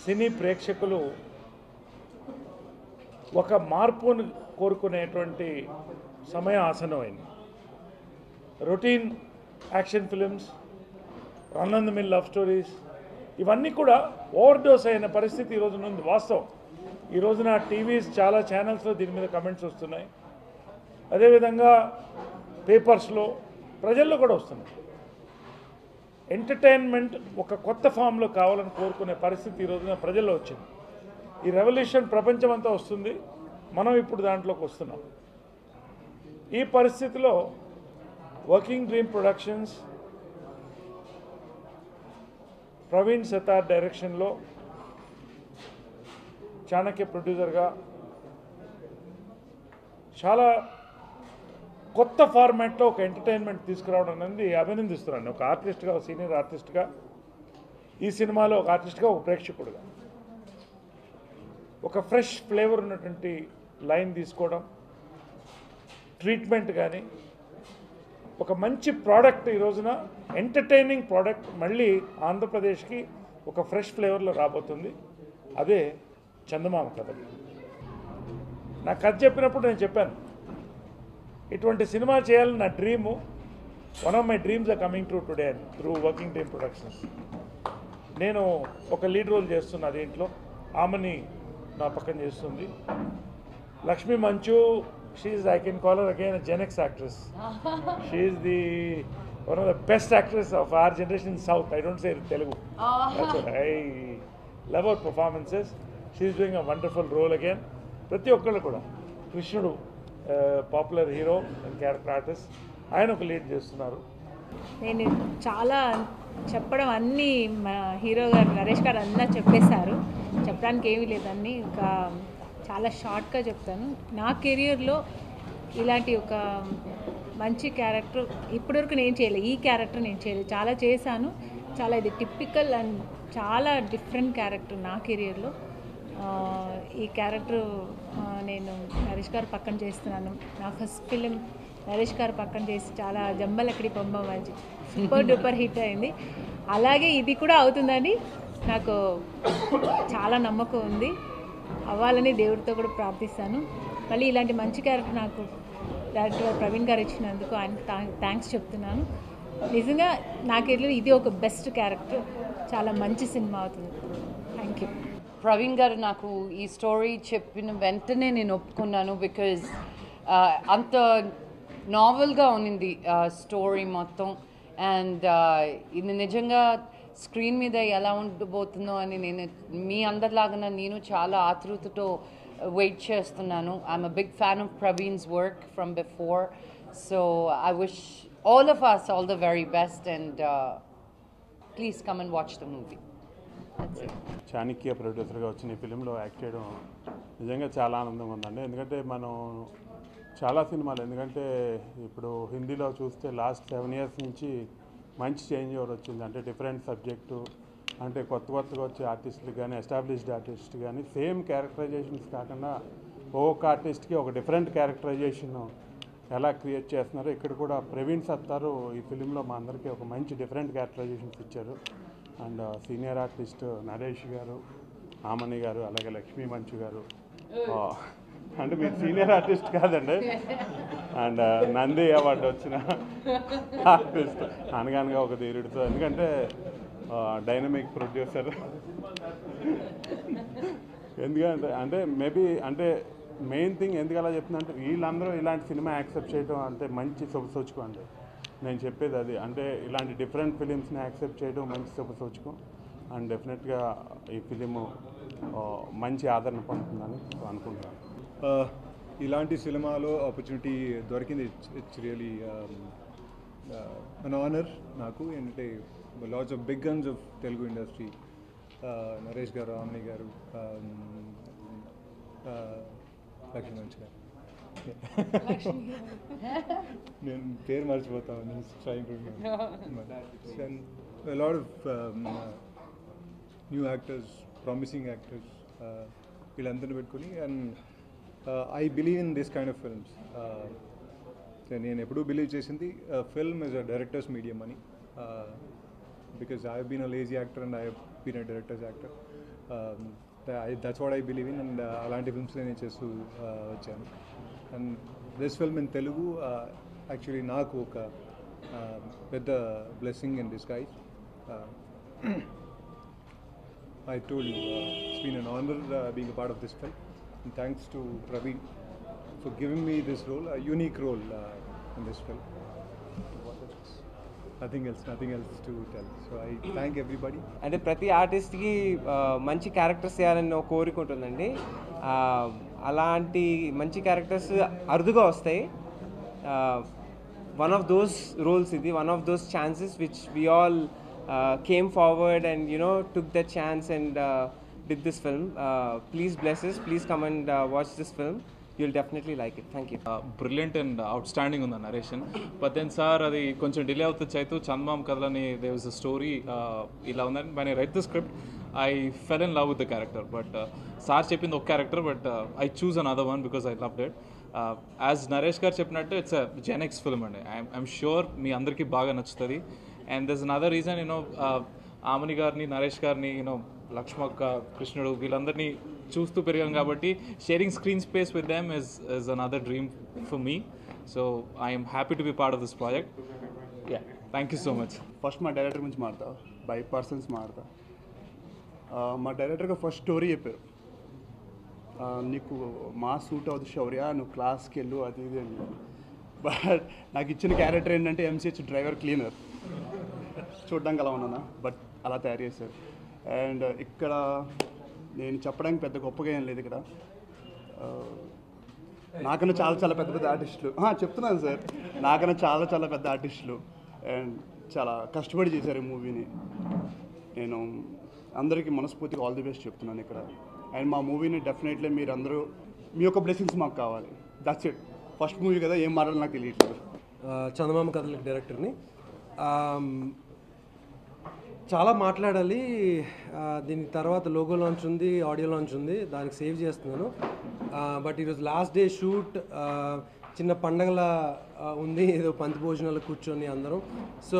సినీ ప్రేక్షకులు ఒక మార్పును కోరుకునేటువంటి సమయం ఆసన్నమైంది. Routine action films, run on the mill love stories ఇవన్నీ కూడా ఓవర్ డోస్ అయిన పరిస్థితి ఈ రోజున ఉంది. వాస్తవం. ఈ రోజున టీవీస్ చాలా ఛానల్స్లో దీని మీద కమెంట్స్ వస్తున్నాయి. అదేవిధంగా పేపర్స్లో ప్రజల్లో కూడా వస్తున్నాయి. ఎంటర్టైన్మెంట్ ఒక కొత్త ఫామ్లో కావాలని కోరుకునే పరిస్థితి ఈ రోజున ప్రజల్లో వచ్చింది. ఈ రెవల్యూషన్ ప్రపంచమంతా వస్తుంది, మనం ఇప్పుడు దాంట్లోకి వస్తున్నాం. ఈ పరిస్థితిలో working dream productions Praveen Sattar డైరెక్షన్లో చాణక్య ప్రొడ్యూసర్గా చాలా కొత్త ఫార్మాట్లో ఒక ఎంటర్టైన్మెంట్ తీసుకురావడం అనేది అభినందిస్తున్నాను. ఒక ఆర్టిస్ట్గా, ఒక సీనియర్ ఆర్టిస్ట్గా, ఈ సినిమాలో ఒక ఆర్టిస్ట్గా, ఒక ప్రేక్షకుడుగా ఒక ఫ్రెష్ ఫ్లేవర్ ఉన్నటువంటి లైన్ తీసుకోవడం, ట్రీట్మెంట్ కానీ ఒక మంచి ప్రోడక్ట్ ఈ రోజున ఎంటర్టైనింగ్ ప్రోడక్ట్ మళ్ళీ ఆంధ్రప్రదేశ్కి ఒక ఫ్రెష్ ఫ్లేవర్లో రాబోతుంది. అదే చందమామ కథ. నా కథ చెప్పినప్పుడు నేను చెప్పాను, ఇటువంటి సినిమా చేయాలని నా dream. One of my dreams are coming true today through working dream productions. నేను ఒక లీడ్ రోల్ చేస్తున్నా దీంట్లో. ఆమెని నా పక్కన చేస్తుంది Lakshmi Manchu. She's, I can call her again, gen x actress. She's the one of the best actress of our generation in south. I don't say Telugu. I love our performances. She's doing a wonderful role again. ప్రతి ఒక్కళ్ళు కూడా, కృష్ణుడు popular hero and character artist, ఆయన ఒక lead చేస్తున్నారు. నేను చాలా చెప్పడం అన్నీ మా హీరో గారు నరేష్ గారు అన్నా చెప్పేశారు. చెప్పడానికి ఏమీ లేదన్నీ, ఇంకా చాలా షార్ట్గా చెప్తాను. నా కెరియర్లో ఇలాంటి ఒక మంచి క్యారెక్టర్ ఇప్పటివరకు నేను చేయలేదు. ఈ క్యారెక్టర్ నేను చేయలేదు, చాలా చేశాను. చాలా ఇది టిపికల్ అండ్ చాలా డిఫరెంట్ క్యారెక్టర్ నా కెరియర్లో. ఈ క్యారెక్టర్ నేను నరేష్ గారు పక్కన చేస్తున్నాను. నా ఫస్ట్ ఫిలిం నరేష్ గారు పక్కన చేసి చాలా జంబలక్కడి బొమ్మ మంచి సూపర్ డూపర్ హిట్ అయింది. అలాగే ఇది కూడా అవుతుందని నాకు చాలా నమ్మకం ఉంది. అవ్వాలని దేవుడితో కూడా ప్రార్థిస్తాను. మళ్ళీ ఇలాంటి మంచి క్యారెక్టర్ నాకు డైరెక్టర్ గారు ప్రవీణ్ గారు ఇచ్చినందుకు ఆయన థ్యాంక్స్ చెప్తున్నాను. నిజంగా నా కెరీర్లో ఇది ఒక బెస్ట్ క్యారెక్టర్. చాలా మంచి సినిమా అవుతుంది. Thank you. ప్రవీణ్ గారు నాకు ఈ స్టోరీ చెప్పిన వెంటనే నేను ఒప్పుకున్నాను. బికాజ్ అంత నావెల్గా ఉన్నింది స్టోరీ మొత్తం. అండ్ ఇది నిజంగా స్క్రీన్ మీద ఎలా ఉండబోతుందో అని నేను మీ అందరిలాగా నేను చాలా ఆతృతతో వెయిట్ చేస్తున్నాను. I'm a big fan of Praveen's work from before. So I wish all of us all the very best and please come and watch the movie. Chanakya ప్రొడ్యూసర్గా వచ్చిన ఈ ఫిలింలో యాక్ట్ చేయడం నిజంగా చాలా ఆనందంగా ఉందండి. ఎందుకంటే మనం చాలా సినిమాలు, ఎందుకంటే ఇప్పుడు హిందీలో చూస్తే లాస్ట్ 7 years నుంచి మంచి చేంజ్ ఓవర్ వచ్చింది. అంటే డిఫరెంట్ సబ్జెక్టు, అంటే కొత్తగా వచ్చే ఆర్టిస్టులు కానీ, ఎస్టాబ్లిష్డ్ ఆర్టిస్ట్ కానీ సేమ్ క్యారెక్టరైజేషన్స్ కాకుండా ఒక్కొక్క ఆర్టిస్ట్కి ఒక డిఫరెంట్ క్యారెక్టరైజేషన్ ఎలా క్రియేట్ చేస్తున్నారో ఇక్కడ కూడా ప్రవీణ్ సత్తారు ఈ ఫిలింలో మా అందరికీ ఒక మంచి డిఫరెంట్ క్యారెక్టరైజేషన్స్ ఇచ్చారు. And senior artist Naresh garu, Amani గారు, అలాగే లక్ష్మీ మంచు గారు. అంటే మీరు సీనియర్ ఆర్టిస్ట్ కాదండి, అండ్ నంది అవార్డు వచ్చిన ఆర్టిస్ట్ అనగానగా ఒక ధీరుడితో. ఎందుకంటే డైనమిక్ ప్రొడ్యూసర్. ఎందుకంటే అంటే మేబీ అంటే మెయిన్ థింగ్ ఎందుకు అలా చెప్తుందంటే వీళ్ళందరూ ఇలాంటి సినిమా యాక్సెప్ట్ చేయడం అంటే మంచి శుభసూచకం అండి. నేను చెప్పేది అది. అంటే ఇలాంటి డిఫరెంట్ ఫిలిమ్స్ని యాక్సెప్ట్ చేయడం మంచి శుభసూచకం. అండ్ డెఫినెట్గా ఈ ఫిలిము మంచి ఆదరణ పొందుతుందని అనుకుంటున్నాను. ఇలాంటి సినిమాలో ఆపర్చునిటీ దొరికింది. ఇట్స్ రియలీ అన్ ఆనర్ నాకు. ఏంటంటే lots of big guns of Telugu industry, Naresh garu, Amani garu, Lakshmi Manchu garu. నేను పేరు మర్చిపోతాను. Lot of new actors, promising actors, వీళ్ళందరినీ పెట్టుకుని. And I believe in this kind of films. నేను ఎప్పుడూ బిలీవ్ చేసింది film is a director's medium అని. because I have been a lazy actor and I have been a director's actor. That's what I believe in, and అలాంటి films నేను చేస్తూ వచ్చాను. And this film in Telugu actually నాకు ఒక పెద్ద blessing in disguise. I told you, it's been an honor being a part of this film. And thanks to Praveen for giving me this role, a unique role in this film. Nothing else to tell. So I thank everybody. అంటే ప్రతి ఆర్టిస్ట్కి మంచి characters చేయాలని ఒక కోరిక ఉంటుందండి. అలాంటి మంచి క్యారెక్టర్స్ అరుదుగా వస్తాయి. వన్ ఆఫ్ దోస్ రోల్స్ ఇది, one of those chances which we all came forward and took that chance and did this film. Please bless us, please come and watch this film. You'll definitely like it. Thank you. Brilliant and outstanding on the narration, but then sir adi koncham delay avutadu chaitu Chandamam kadalani there was a story ila undani. When I read the script I fell in love with the character, but sir cheppindi ok character, but I choose another one because I loved it. As Naresh gar cheppinattu it's a Gen X film andi. I'm sure మీ అందరికీ బాగా నచ్చుతుంది. And there's another reason, Amani గారిని, నరేష్ గారిని, లక్ష్మక్క, కృష్ణుడు వీళ్ళందరినీ చూస్తూ పెరిగాం కాబట్టి sharing screen space with them is another dream for me. So I am happy to be part of this project. Yeah, thank you so much. First మా డైరెక్టర్ గురించి మాడతా, by persons మాడతా. మా డైరెక్టర్గా ఫస్ట్ స్టోరీ చెప్పారు, నీకు మా suit అవుతుంది శౌర్య, నువ్వు క్లాస్కి వెళ్ళు అది ఇది అని. బట్ నాకు ఇచ్చిన క్యారెక్టర్ ఏంటంటే ఎంసీహెచ్ డ్రైవర్ క్లీనర్. చూడడానికి అలా ఉన్నానా, బట్ అలా తయారు చేశారు. అండ్ ఇక్కడ నేను చెప్పడానికి పెద్ద గొప్పగా ఏం లేదు. ఇక్కడ నాకన్నా చాలా చాలా పెద్ద పెద్ద ఆర్టిస్టులు చెప్తున్నాను సార్, నాకన్నా చాలా చాలా పెద్ద ఆర్టిస్టులు అండ్ చాలా కష్టపడి చేశారు ఈ మూవీని. నేను అందరికీ మనస్ఫూర్తిగా ఆల్ ది బెస్ట్ చెప్తున్నాను ఇక్కడ. అండ్ మా మూవీని డెఫినెట్లీ మీరు అందరూ మీ యొక్క బ్లెస్సింగ్స్ మాకు కావాలి. That's it. ఫస్ట్ మూవీ కదా, ఏం మాట్లాడాలి నాకు తెలియట్లేదు. చందమామ కథలకి డైరెక్టర్ని. చాలా మాట్లాడాలి. దీని తర్వాత లోగో లాంచ్ ఉంది, ఆడియో లాంచ్ ఉంది, దానికి సేవ్ చేస్తున్నాను. బట్ ఈరోజు లాస్ట్ డే షూట్, చిన్న పండగల ఉంది, ఏదో పంతి భోజనాలు కూర్చొని అందరం. సో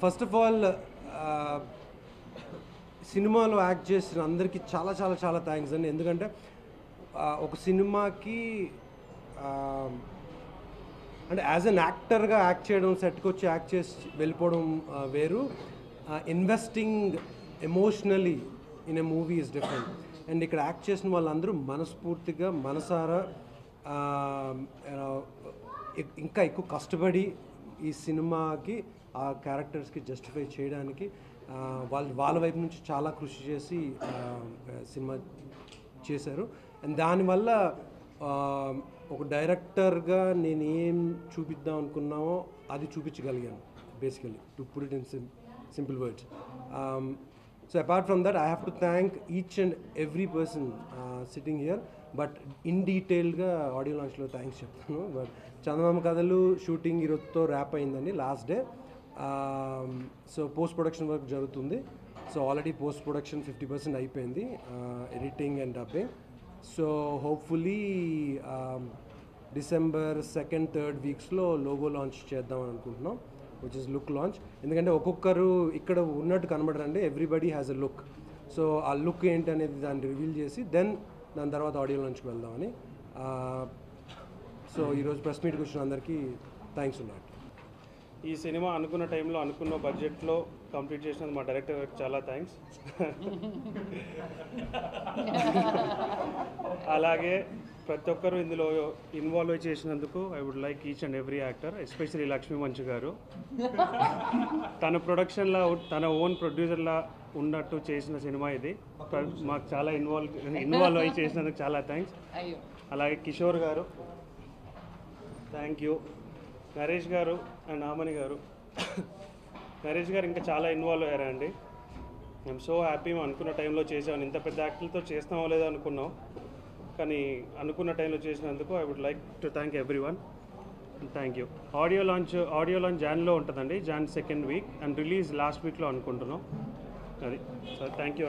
ఫస్ట్ ఆఫ్ ఆల్ సినిమాలో యాక్ట్ చేసిన అందరికీ చాలా చాలా చాలా థ్యాంక్స్ అండి. ఎందుకంటే ఒక సినిమాకి అంటే యాజ్ అన్ యాక్టర్గా యాక్ట్ చేయడం, సెట్కి వచ్చి యాక్ట్ చేసి వెళ్ళిపోవడం వేరు. Investing emotionally in a movie is different. And ఇక్కడ యాక్ట్ చేసిన వాళ్ళందరూ మనస్ఫూర్తిగా, మనసారా ఇంకా ఎక్కువ కష్టపడి ఈ సినిమాకి, ఆ క్యారెక్టర్స్కి జస్టిఫై చేయడానికి వాళ్ళ వైపు నుంచి చాలా కృషి చేసి సినిమా చేశారు. అండ్ దానివల్ల ఒక డైరెక్టర్గా నేను ఏం చూపిద్దాం అనుకున్నామో అది చూపించగలిగాను, basically, to put it in simple words. So apart from that I have to thank each and every person sitting here. But in డీటెయిల్గా ఆడియో లాంచ్లో థ్యాంక్స్ చెప్తాను. బట్ చందమామ కథలు షూటింగ్ ఈరోజుతో ర్యాప్ అయిందండి, last day. So post production work జరుగుతుంది. So already post production 50% అయిపోయింది, editing and dubbing. So hopefully December 2nd, 3rd వీక్స్లో logo launch చేద్దామని అనుకుంటున్నాం, విచ్ ఇస్ లుక్ లాంచ్. ఎందుకంటే ఒక్కొక్కరు ఇక్కడ ఉన్నట్టు కనబడరండి, everybody has a look. So ఆ లుక్ ఏంటి అనేది దాన్ని రివీల్ చేసి దాని తర్వాత ఆడియో లాంచ్కి వెళ్దామని. సో ఈరోజు ప్రెస్ మీట్కి వచ్చిన అందరికీ థ్యాంక్స్ ఉన్నాయి. ఈ సినిమా అనుకున్న టైంలో, అనుకున్న బడ్జెట్లో కంప్లీట్ చేసినందుకు మా డైరెక్టర్ గారికి చాలా థ్యాంక్స్. అలాగే ప్రతి ఒక్కరు ఇందులో ఇన్వాల్వ్ చేసినందుకు I would like each and every actor, especially Lakshmi Manchu garu. తన ప్రొడక్షన్లో, తన ఓన్ ప్రొడ్యూసర్లా ఉన్నట్టు చేసిన సినిమా ఇది. మాకు చాలా ఇన్వాల్వ్ అయ్యి చేసినందుకు చాలా థ్యాంక్స్. అలాగే కిషోర్ గారు థ్యాంక్ యూ. నరేష్ గారు అండ్ ఆమని గారు. నరేష్ గారు ఇంకా చాలా ఇన్వాల్వ్ అయ్యారండి. I'm so happy. మేము అనుకున్న టైంలో చేసాం. ఇంత పెద్ద యాక్టర్లతో చేస్తామో లేదో అనుకున్నాం, కానీ అనుకున్న టైంలో చేసినందుకు I would like to thank everyone. Thank you. Audio launch జాన్లో ఉంటుందండి, Jan 2nd week, and release last వీక్లో అనుకుంటున్నాం. అది సార్, థ్యాంక్ యూ.